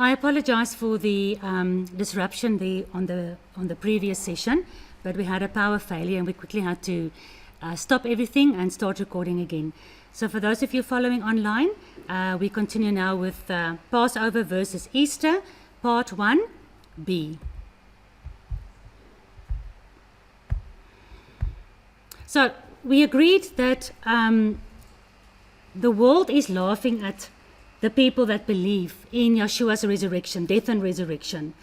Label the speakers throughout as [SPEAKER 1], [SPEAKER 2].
[SPEAKER 1] I apologize for the disruption there on the previous session, but we had a power failure and we quickly had to stop everything and start recording again. So for those of you following online, we continue now with Passover versus Easter, part 1b. So we agreed that the world is laughing at the people that believe in Yeshua's resurrection, death and resurrection.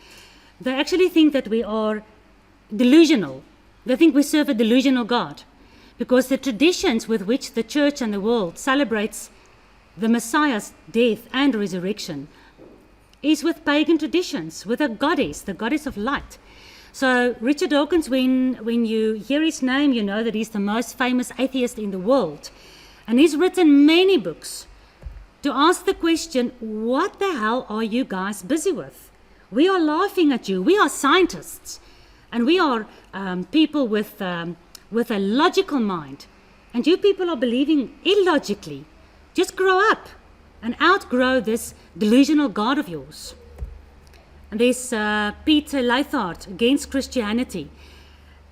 [SPEAKER 1] They actually think that we are delusional. They think we serve a delusional God, because the traditions with which the church and the world celebrates the Messiah's death and resurrection is with pagan traditions, with a goddess, the goddess of light. So Richard Dawkins, when you hear his name, you know that he's the most famous atheist in the world. And he's written many books to ask the question, what the hell are you guys busy with? We are laughing at you. We are scientists. And we are people with a logical mind. And you people are believing illogically. Just grow up and outgrow this delusional God of yours. And there's Peter Leithart against Christianity.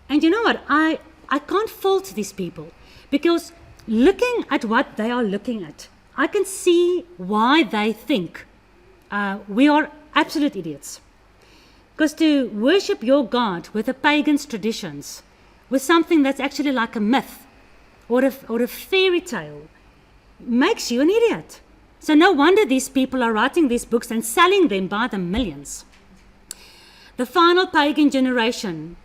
[SPEAKER 1] And you know what? I can't fault these people, because looking at what they are looking at, I can see why they think we are absolute idiots. Because to worship your God with a pagan's traditions, with something that's actually like a myth or a fairy tale, makes you an idiot. So no wonder these people are writing these books and selling them by the millions. The final pagan generation,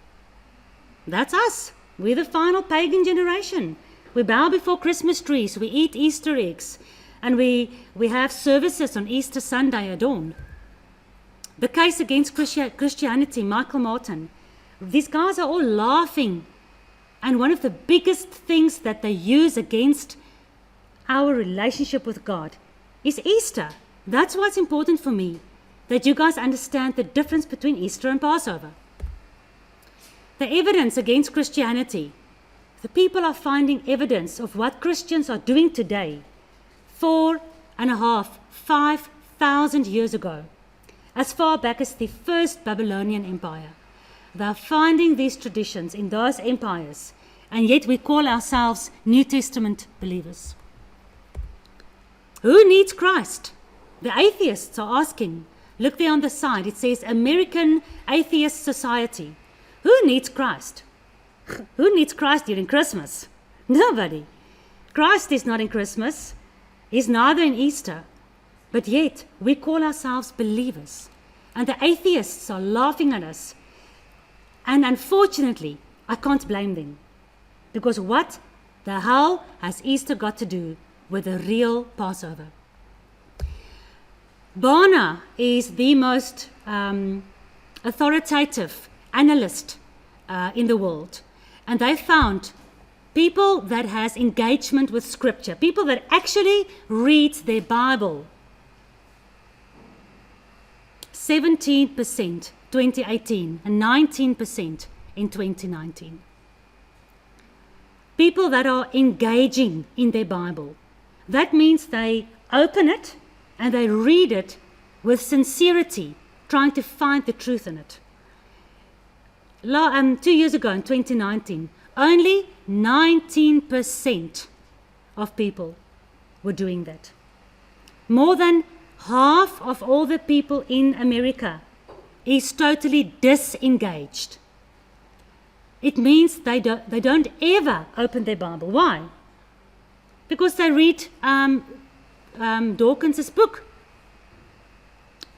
[SPEAKER 1] that's us. We're the final pagan generation. We bow before Christmas trees, we eat Easter eggs, and we have services on Easter Sunday at dawn. The case against Christianity, Michael Martin, these guys are all laughing. And one of the biggest things that they use against our relationship with God is Easter. That's why it's important for me that you guys understand the difference between Easter and Passover. The evidence against Christianity, the people are finding evidence of what Christians are doing today, 5,000 years ago, as far back as the first Babylonian Empire. They are finding these traditions in those empires, and yet we call ourselves New Testament believers. Who needs Christ? The atheists are asking. Look there on the side, it says American Atheist Society. Who needs Christ? Who needs Christ during Christmas? Nobody. Christ is not in Christmas. He's neither in Easter. But yet, we call ourselves believers. And the atheists are laughing at us. And unfortunately, I can't blame them. Because what the hell has Easter got to do with the real Passover? Barna is the most authoritative analyst in the world. And they found people that has engagement with Scripture, people that actually read their Bible, 17% 2018 and 19% in 2019. People that are engaging in their Bible. That means they open it and they read it with sincerity, trying to find the truth in it. 2 years ago, in 2019, only 19% of people were doing that. More than half of all the people in America is totally disengaged. It means they don't ever open their Bible. Why? Because they read Dawkins' book.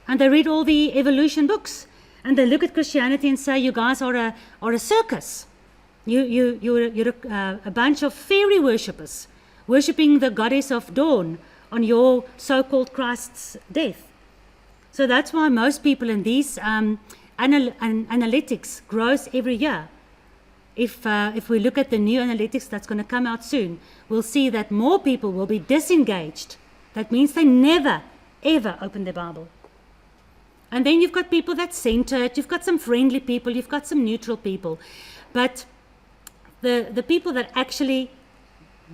[SPEAKER 1] And they read all the evolution books. And they look at Christianity and say, you guys are a circus. You're a bunch of fairy worshippers, worshipping the goddess of dawn on your so-called Christ's death. So that's why most people in these analytics grows every year. If we look at the new analytics that's going to come out soon, we'll see that more people will be disengaged. That means they never, ever open the Bible. And then you've got people that center it, you've got some friendly people, you've got some neutral people. But the people that actually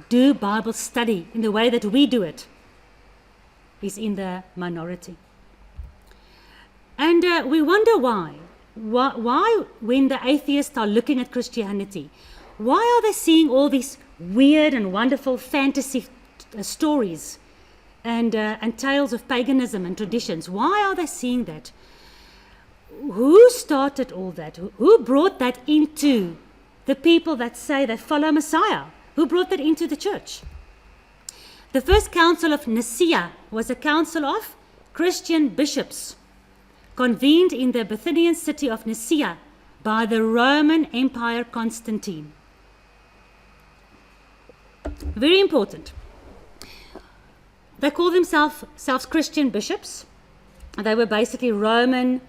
[SPEAKER 1] do Bible study in the way that we do it is in the minority. And we wonder why. Why, when the atheists are looking at Christianity, why are they seeing all these weird and wonderful fantasy stories and tales of paganism and traditions? Why are they seeing that? Who started all that? Who brought that into the people that say they follow Messiah? Who brought that into the church? The first council of Nicaea was a council of Christian bishops, convened in the Bithynian city of Nicaea by the Roman Empire Constantine. Very important. They call themselves Christian bishops. They were basically Roman,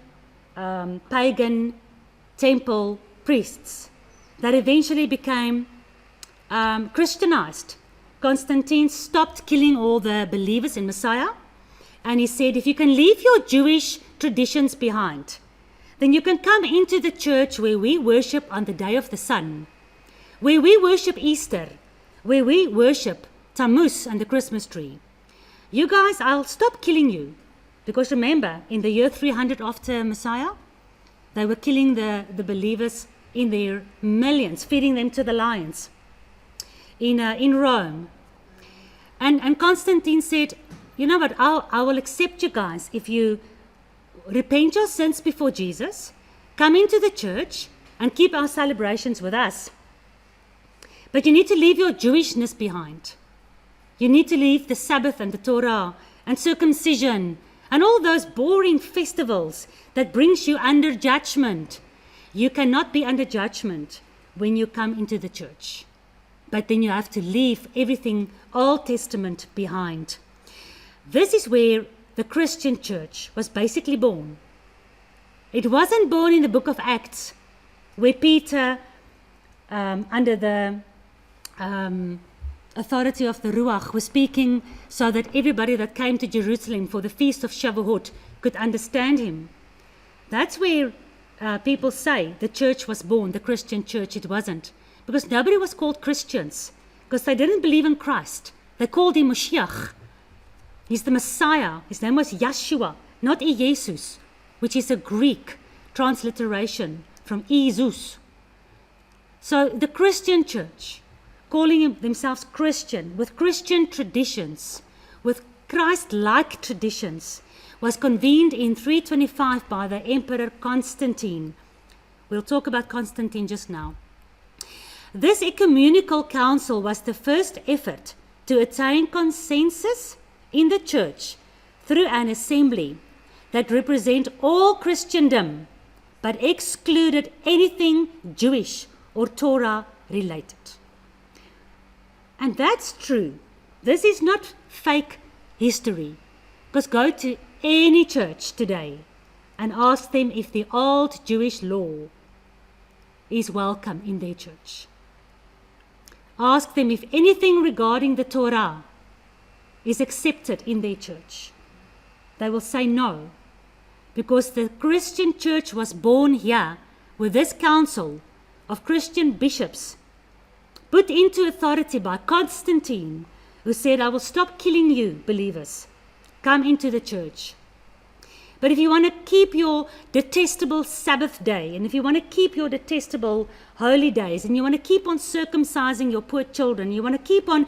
[SPEAKER 1] pagan, temple priests that eventually became Christianized. Constantine stopped killing all the believers in Messiah, and he said, if you can leave your Jewish traditions behind, then you can come into the church where we worship on the day of the sun, where we worship Easter, where we worship Tammuz and the Christmas tree. You guys, I'll stop killing you. Because remember, in the year 300 after Messiah, they were killing the believers in their millions, feeding them to the lions in Rome. And Constantine said, you know what, I will accept you guys if you repent your sins before Jesus, come into the church and keep our celebrations with us. But you need to leave your Jewishness behind. You need to leave the Sabbath and the Torah and circumcision and all those boring festivals that brings you under judgment. You cannot be under judgment when you come into the church. But then you have to leave everything Old Testament behind. This is where the Christian church was basically born. It wasn't born in the book of Acts, where Peter, under the authority of the Ruach, was speaking so that everybody that came to Jerusalem for the feast of Shavuot could understand him. That's where people say the church was born, the Christian church. It wasn't. Because nobody was called Christians, because they didn't believe in Christ. They called him Moshiach. He's the Messiah. His name was Yeshua, not Jesus, which is a Greek transliteration from Jesus. So the Christian church, calling themselves Christian, with Christian traditions, with Christ-like traditions, was convened in 325 by the Emperor Constantine. We'll talk about Constantine just now. This ecumenical council was the first effort to attain consensus in the church through an assembly that represent all Christendom, but excluded anything Jewish or Torah related. And that's true. This is not fake history. Because go to any church today and ask them if the old Jewish law is welcome in their church. Ask them if anything regarding the Torah is accepted in their church. They will say no, because the Christian church was born here with this council of Christian bishops put into authority by Constantine, who said, I will stop killing you, believers. Come into the church. But if you want to keep your detestable Sabbath day, and if you want to keep your detestable holy days, and you want to keep on circumcising your poor children, you want to keep on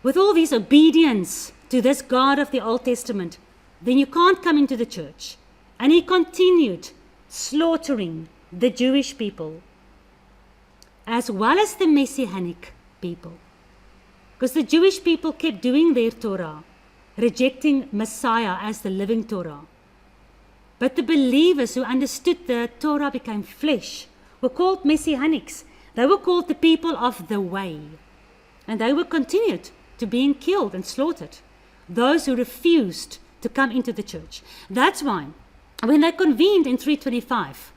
[SPEAKER 1] with all these obedience to this God of the Old Testament, then you can't come into the church. And he continued slaughtering the Jewish people, as well as the Messianic people. Because the Jewish people kept doing their Torah, rejecting Messiah as the living Torah. But the believers who understood the Torah became flesh were called Messianics. They were called the people of the way. And they were continued to being killed and slaughtered. Those who refused to come into the church. That's why when they convened in 325,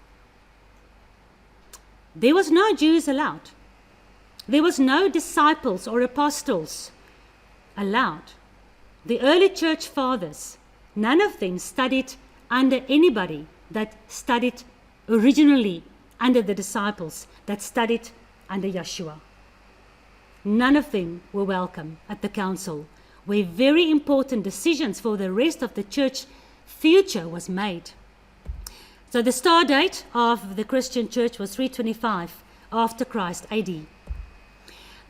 [SPEAKER 1] there was no Jews allowed. There was no disciples or apostles allowed. The early church fathers, none of them studied under anybody that studied originally under the disciples, that studied under Yeshua. None of them were welcome at the council, where very important decisions for the rest of the church future was made. So the star date of the Christian church was 325 after Christ AD.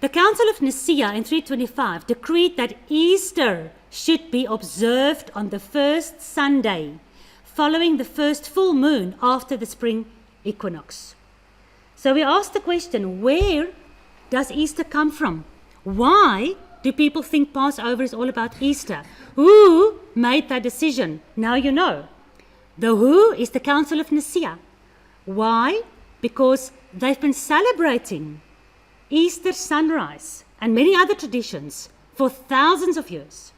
[SPEAKER 1] The Council of Nicaea in 325 decreed that Easter should be observed on the first Sunday following the first full moon after the spring equinox. So we asked the question, where does Easter come from? Why do people think Passover is all about Easter? Who made that decision? Now you know. The who is the Council of Nicaea. Why? Because they've been celebrating Easter sunrise and many other traditions for thousands of years.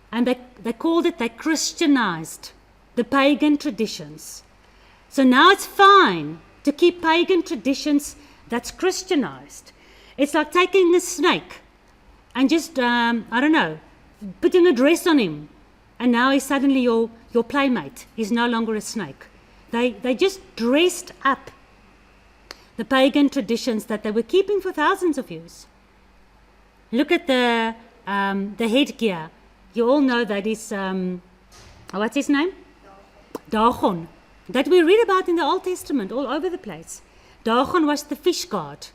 [SPEAKER 1] And they called it, they Christianized the pagan traditions. So now it's fine to keep pagan traditions that's Christianized. It's like taking a snake and just, putting a dress on him. And now he's suddenly your playmate. He's no longer a snake. They just dressed up the pagan traditions that they were keeping for thousands of years. Look at the headgear. You all know that is, what's his name? Dagon. That we read about in the Old Testament all over the place. Dagon was the fish god.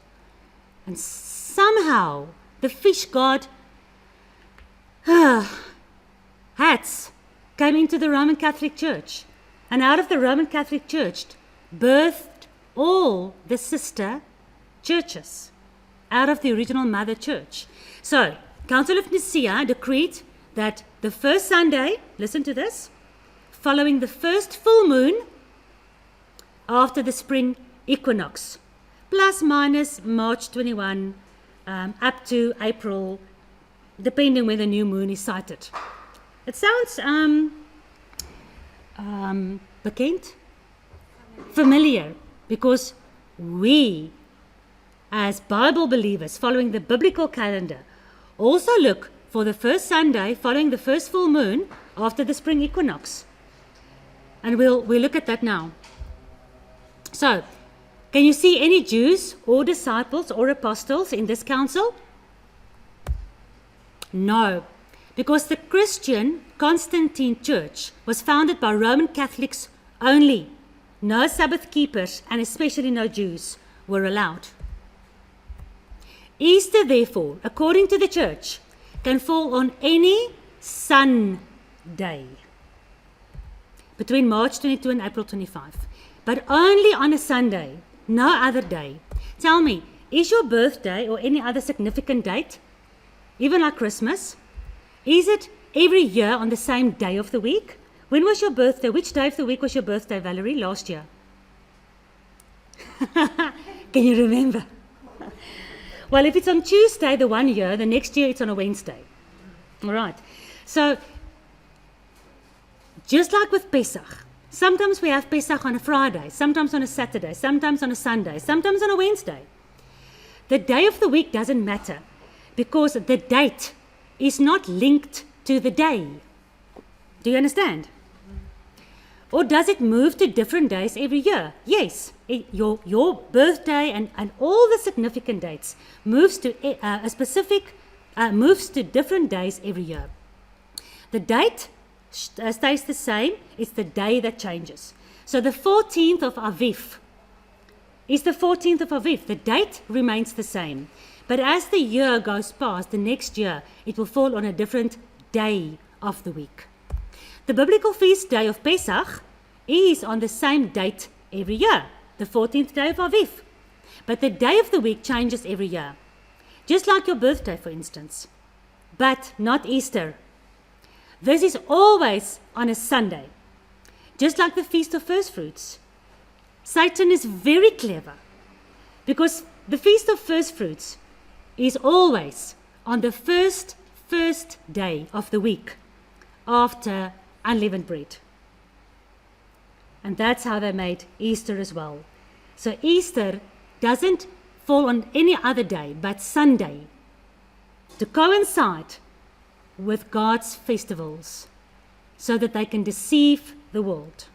[SPEAKER 1] And somehow the fish god hats came into the Roman Catholic Church. And out of the Roman Catholic Church birthed all the sister churches out of the original mother church. So, Council of Nicaea decreed that the first Sunday, listen to this, following the first full moon after the spring equinox, plus minus March 21 up to April, depending when the new moon is sighted. It sounds bekend? Familiar, because we, as Bible believers following the biblical calendar, also look for the first Sunday following the first full moon after the spring equinox. And we'll look at that now. So, can you see any Jews or disciples or apostles in this council? No, because the Christian Constantine Church was founded by Roman Catholics only. No Sabbath keepers, and especially no Jews, were allowed. Easter, therefore, according to the church, can fall on any Sunday between March 22 and April 25, but only on a Sunday, no other day. Tell me, is your birthday or any other significant date, even like Christmas, is it every year on the same day of the week? When was your birthday? Which day of the week was your birthday, Valerie? Last year. Can you remember? Well, if it's on Tuesday the one year, the next year it's on a Wednesday. All right. So, just like with Pesach, sometimes we have Pesach on a Friday, sometimes on a Saturday, sometimes on a Sunday, sometimes on a Wednesday. The day of the week doesn't matter because the date is not linked to the day. Do you understand? Or does it move to different days every year? Yes, your birthday and all the significant dates moves to moves to different days every year. The date stays the same, it's the day that changes. So the 14th of Aviv is the 14th of Aviv. The date remains the same. But as the year goes past, the next year, it will fall on a different day of the week. The biblical feast day of Pesach is on the same date every year, the 14th day of Aviv. But the day of the week changes every year. Just like your birthday, for instance. But not Easter. This is always on a Sunday. Just like the Feast of First Fruits. Satan is very clever because the Feast of First Fruits is always on the first day of the week after unleavened bread. And that's how they made Easter as well. So Easter doesn't fall on any other day but Sunday to coincide with God's festivals so that they can deceive the world.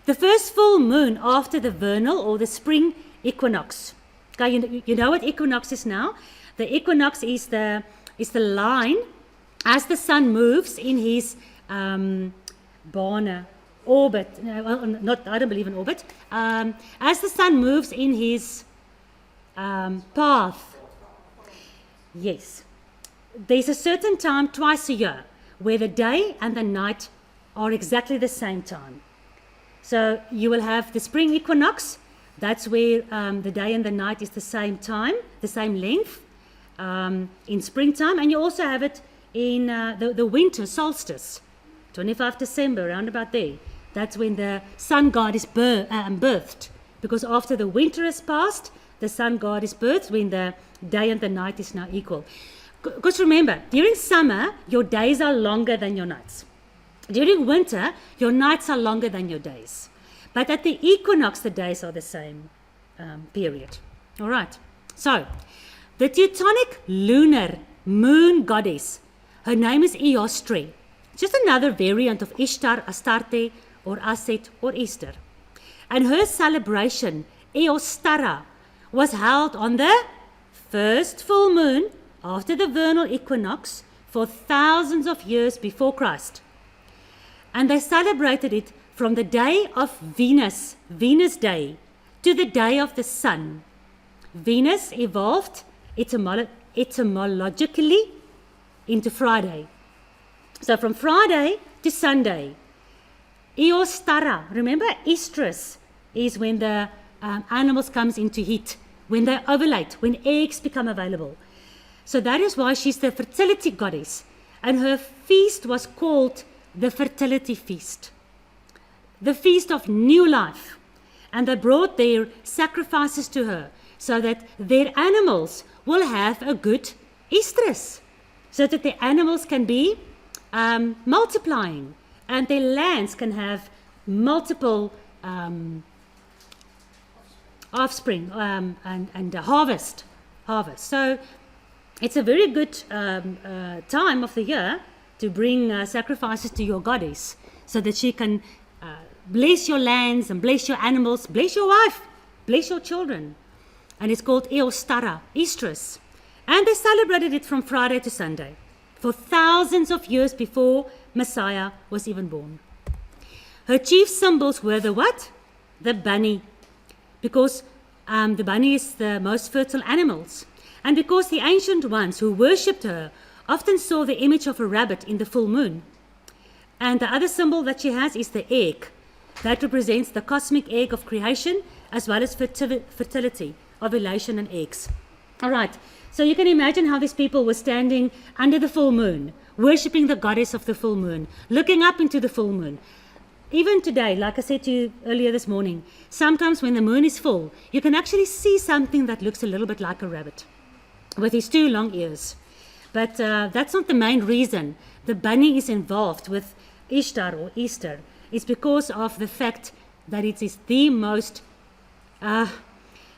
[SPEAKER 1] The first full moon after the vernal or the spring equinox. Okay, you know what equinox is now? The equinox is the line as the sun moves in his bane orbit, well, not, I don't believe in orbit, as the sun moves in his path, yes, there's a certain time twice a year where the day and the night are exactly the same time. So you will have the spring equinox. That's where the day and the night is the same time, the same length in springtime. And you also have it in the winter solstice, 25 December, around about there. That's when the sun god is birthed. Because after the winter has passed, the sun god is birthed when the day and the night is now equal. Because remember, during summer, your days are longer than your nights. During winter, your nights are longer than your days. But at the equinox, the days are the same period. All right. So, the Teutonic lunar moon goddess, her name is Eostre. Just another variant of Ishtar, Astarte, or Aset, or Easter. And her celebration, Eostara, was held on the first full moon after the vernal equinox for thousands of years before Christ. And they celebrated it from the day of Venus, Venus Day, to the day of the sun. Venus evolved etymologically into Friday. So from Friday to Sunday. Eostara, remember estrus is when the animals comes into heat, when they ovulate, when eggs become available. So that is why she's the fertility goddess. And her feast was called the fertility feast. The feast of new life. And they brought their sacrifices to her so that their animals will have a good estrus. So that the animals can be multiplying and their lands can have multiple offspring and harvest. So it's a very good time of the year to bring sacrifices to your goddess so that she can bless your lands and bless your animals, bless your wife, bless your children. And it's called Eostara, Estrus. And they celebrated it from Friday to Sunday for thousands of years before Messiah was even born. Her chief symbols were the what? The bunny. Because the bunny is the most fertile animals. And because the ancient ones who worshipped her often saw the image of a rabbit in the full moon. And the other symbol that she has is the egg. That represents the cosmic egg of creation as well as fertility, ovulation and eggs. All right, so you can imagine how these people were standing under the full moon, worshipping the goddess of the full moon, looking up into the full moon. Even today, like I said to you earlier this morning, sometimes when the moon is full, you can actually see something that looks a little bit like a rabbit with his two long ears. But that's not the main reason the bunny is involved with Ishtar or Easter. It's because of the fact that it is the most...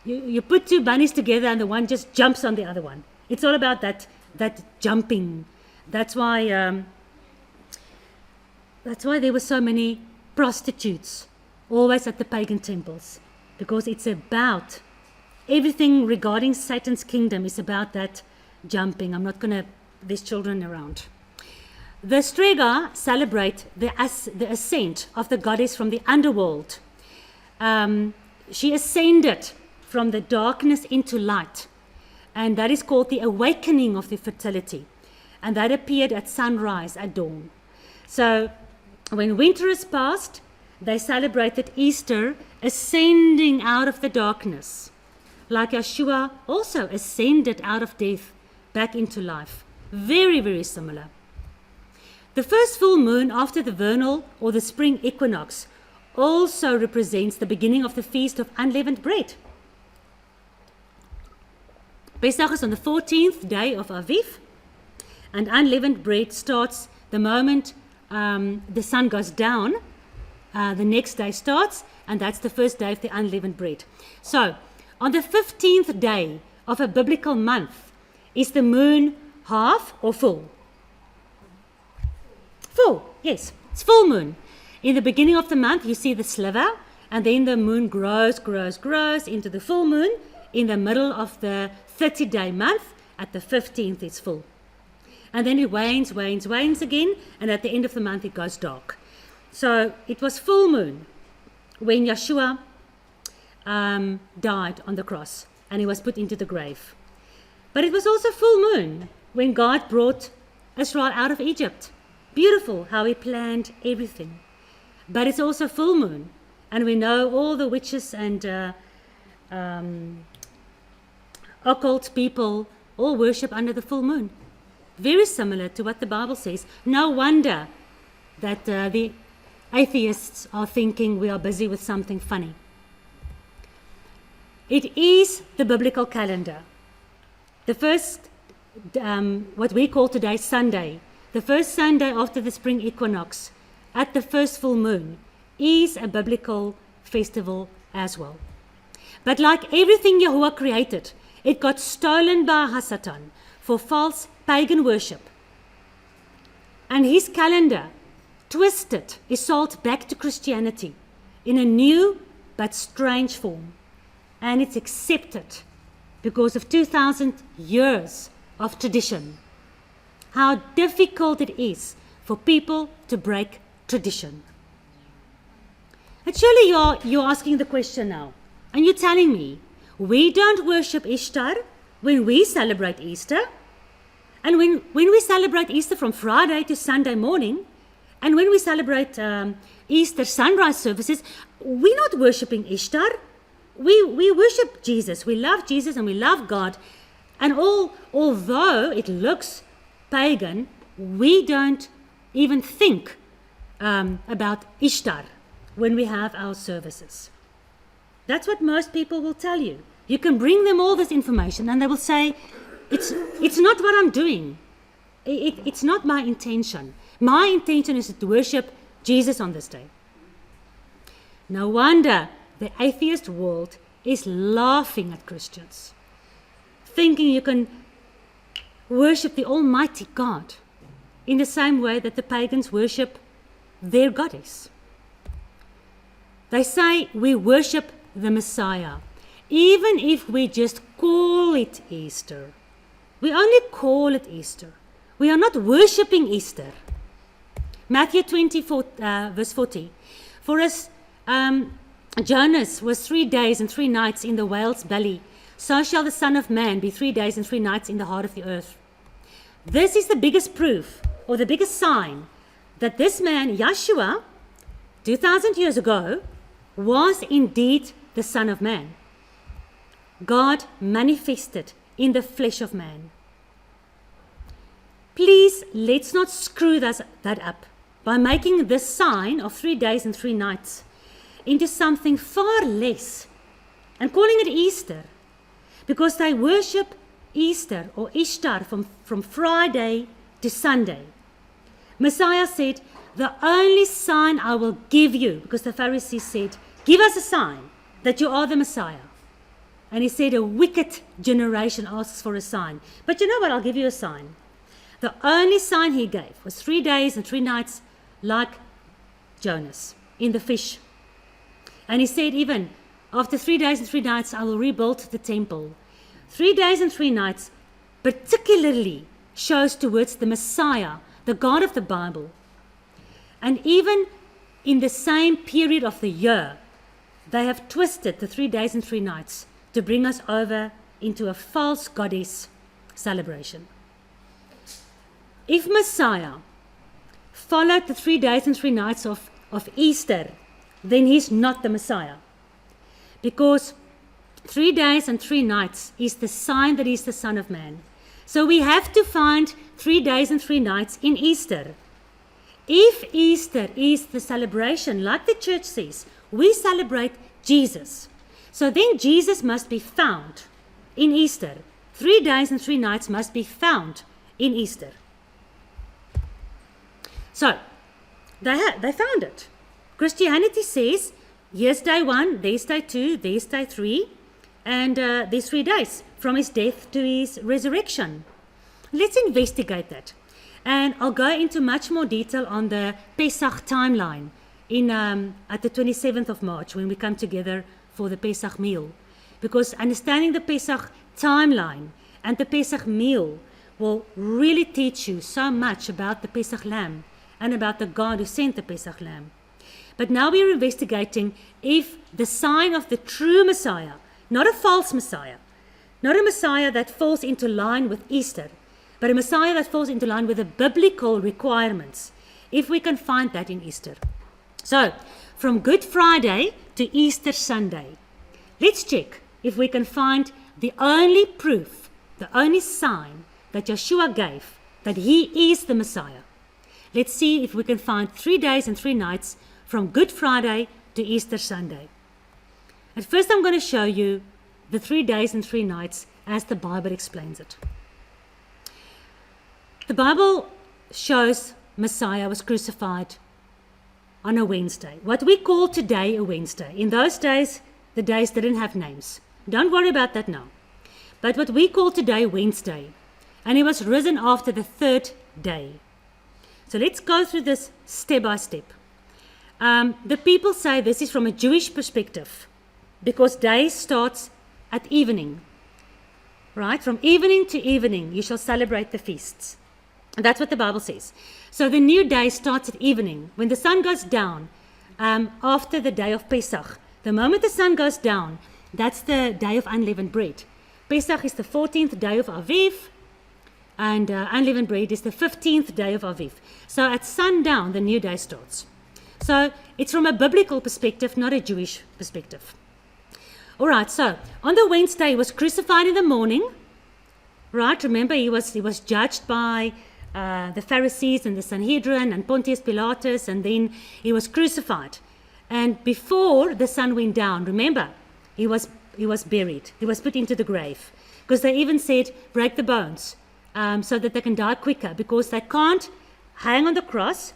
[SPEAKER 1] You put two bunnies together and the one just jumps on the other one. It's all about that jumping. That's why there were so many prostitutes always at the pagan temples, because it's about everything regarding Satan's kingdom is about that jumping. I'm not going to, there's children around. The Strega celebrate the ascent of the goddess from the underworld. She ascended from the darkness into light, and that is called the awakening of the fertility, and that appeared at sunrise, at dawn. So when winter is past, they celebrated Easter ascending out of the darkness, like Yeshua also ascended out of death back into life. Very, very similar. The first full moon after the vernal or the spring equinox also represents the beginning of the feast of unleavened bread. Pesach is on the 14th day of Aviv, and unleavened bread starts the moment the sun goes down. The next day starts, and that's the first day of the unleavened bread. So, on the 15th day of a biblical month, is the moon half or full? Full, yes, it's full moon. In the beginning of the month, you see the sliver, and then the moon grows into the full moon. In the middle of the 30-day month, at the 15th, it's full. And then it wanes again, and at the end of the month, it goes dark. So it was full moon when Yeshua died on the cross and he was put into the grave. But it was also full moon when God brought Israel out of Egypt. Beautiful how he planned everything. But it's also full moon, and we know all the witches and occult people all worship under the full moon. Very similar to what the Bible says. No wonder that the atheists are thinking we are busy with something funny. It is the biblical calendar. The first, what we call today Sunday, the first Sunday after the spring equinox, at the first full moon, is a biblical festival as well. But like everything Yahuwah created, it got stolen by Hasatan for false pagan worship. And his calendar, twisted, is sold back to Christianity in a new but strange form. And it's accepted because of 2,000 years of tradition. How difficult it is for people to break tradition. And surely you're asking the question now, and you're telling me we don't worship Ishtar when we celebrate Easter, and when we celebrate Easter from Friday to Sunday morning, and when we celebrate Easter sunrise services, we're not worshiping Ishtar. We worship Jesus. We love Jesus and we love God. And although it looks pagan, we don't even think about Ishtar when we have our services. That's what most people will tell you. You can bring them all this information and they will say, it's not what I'm doing. It's not my intention. My intention is to worship Jesus on this day. No wonder the atheist world is laughing at Christians, thinking you can worship the Almighty God in the same way that the pagans worship their goddess. They say we worship the Messiah, even if we just call it Easter. We only call it Easter. We are not worshipping Easter. Matthew 24, verse 40. For us, Jonas was 3 days and 3 nights in the whale's belly. So shall the Son of Man be 3 days and 3 nights in the heart of the earth. This is the biggest proof, or the biggest sign, that this man, Yeshua, 2,000 years ago, was indeed the Son of Man. God manifested in the flesh of man. Please, let's not screw that up by making this sign of 3 days and 3 nights into something far less and calling it Easter, because they worship Easter or Ishtar from Friday to Sunday. Messiah said, the only sign I will give you, because the Pharisees said, give us a sign that you are the Messiah. And he said, a wicked generation asks for a sign. But you know what? I'll give you a sign. The only sign he gave was 3 days and 3 nights like Jonas in the fish. And he said, even after 3 days and 3 nights, I will rebuild the temple. 3 days and 3 nights particularly shows towards the Messiah, the God of the Bible. And even in the same period of the year, they have twisted the 3 days and 3 nights to bring us over into a false goddess celebration. If Messiah followed the 3 days and 3 nights of Easter, then he's not the Messiah. Because 3 days and 3 nights is the sign that he's the Son of Man. So we have to find 3 days and 3 nights in Easter. If Easter is the celebration, like the church says, we celebrate Jesus. So then Jesus must be found in Easter. 3 days and 3 nights must be found in Easter. So, they found it. Christianity says, here's day 1, there's day 2, there's day 3, and there's 3 days from his death to his resurrection. Let's investigate that. And I'll go into much more detail on the Pesach timeline at the 27th of March when we come together for the Pesach meal. Because understanding the Pesach timeline and the Pesach meal will really teach you so much about the Pesach lamb and about the God who sent the Pesach lamb. But now we are investigating if the sign of the true Messiah, not a false Messiah, not a Messiah that falls into line with Easter, but a Messiah that falls into line with the biblical requirements, if we can find that in Easter. So, from Good Friday to Easter Sunday, let's check if we can find the only proof, the only sign that Yeshua gave that he is the Messiah. Let's see if we can find 3 days and 3 nights from Good Friday to Easter Sunday. At first I'm going to show you the 3 days and 3 nights as the Bible explains it. The Bible shows Messiah was crucified on a Wednesday. What we call today a Wednesday. In those days, the days didn't have names. Don't worry about that now. But what we call today Wednesday. And he was risen after the 3rd day. So let's go through this step by step. The people say this is from a Jewish perspective, because day starts at evening. Right? From evening to evening, you shall celebrate the feasts. And that's what the Bible says. So the new day starts at evening, when the sun goes down, after the day of Pesach. The moment the sun goes down, that's the day of unleavened bread. Pesach is the 14th day of Aviv, and unleavened bread is the 15th day of Aviv. So at sundown, the new day starts. So it's from a biblical perspective, not a Jewish perspective. All right, so on the Wednesday, he was crucified in the morning. Right, remember he was judged by the Pharisees and the Sanhedrin and Pontius Pilatus, and then he was crucified. And before the sun went down, remember, he was buried. He was put into the grave, because they even said break the bones so that they can die quicker, because they can't hang on the cross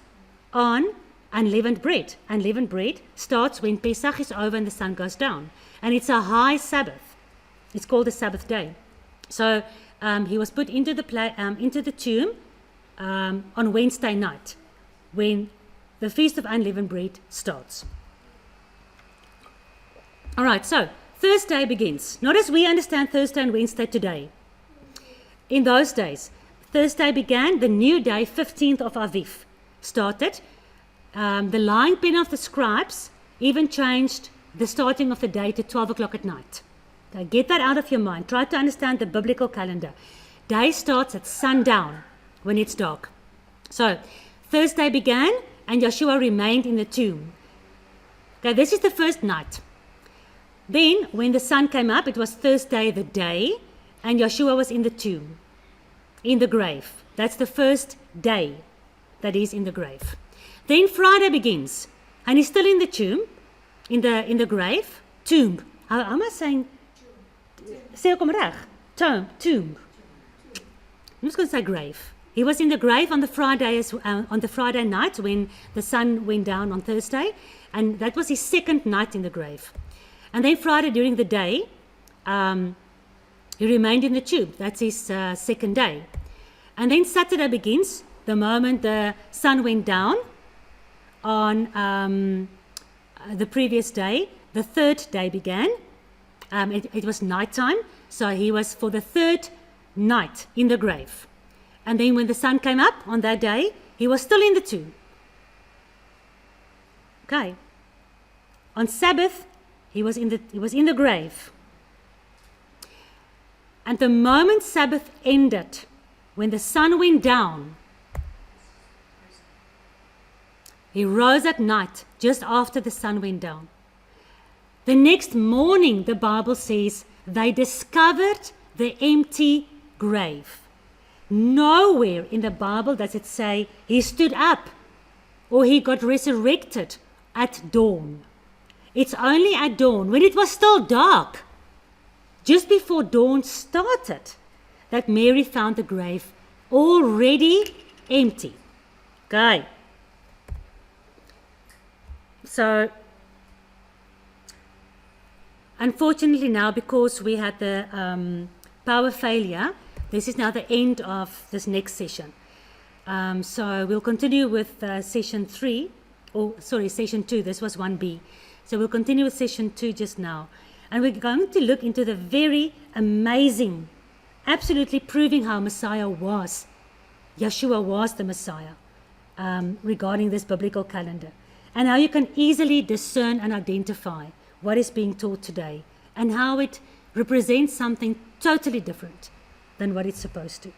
[SPEAKER 1] on unleavened bread. Unleavened bread starts when Pesach is over and the sun goes down, and it's a high Sabbath. It's called the Sabbath day. So he was put into the tomb on Wednesday night, when the Feast of Unleavened Bread starts. All right, so Thursday begins. Not as we understand Thursday and Wednesday today. In those days, Thursday began, the new day, 15th of Aviv, started. The lying pen of the scribes even changed the starting of the day to 12 o'clock at night. Okay, get that out of your mind. Try to understand the biblical calendar. Day starts at sundown, when it's dark. So, Thursday began, and Yeshua remained in the tomb. Okay, this is the first night. Then, when the sun came up, it was Thursday the day, and Yeshua was in the tomb, in the grave. That's the first day that he's in the grave. Then Friday begins, and he's still in the tomb, in the grave. Tomb. How am I saying? Sê ek hom reg? Tomb. I'm just going to say grave. He was in the grave on the Friday night when the sun went down on Thursday, and that was his second night in the grave. And then Friday during the day, he remained in the tomb. That's his second day. And then Saturday begins the moment the sun went down on the previous day. The third day began. It was nighttime, so he was for the third night in the grave. And then when the sun came up on that day, he was still in the tomb. Okay. On Sabbath, he was in the grave. And the moment Sabbath ended, when the sun went down, he rose at night just after the sun went down. The next morning, the Bible says, they discovered the empty grave. Nowhere in the Bible does it say he stood up or he got resurrected at dawn. It's only at dawn, when it was still dark, just before dawn started, that Mary found the grave already empty. Okay. So, unfortunately now, because we had the power failure, this is now the end of this next session. So we'll continue with session 2. This was 1B. So we'll continue with session 2 just now. And we're going to look into the very amazing, absolutely proving how Messiah was. Yeshua was the Messiah, regarding this biblical calendar. and how you can easily discern and identify what is being taught today and how it represents something totally different than what it's supposed to.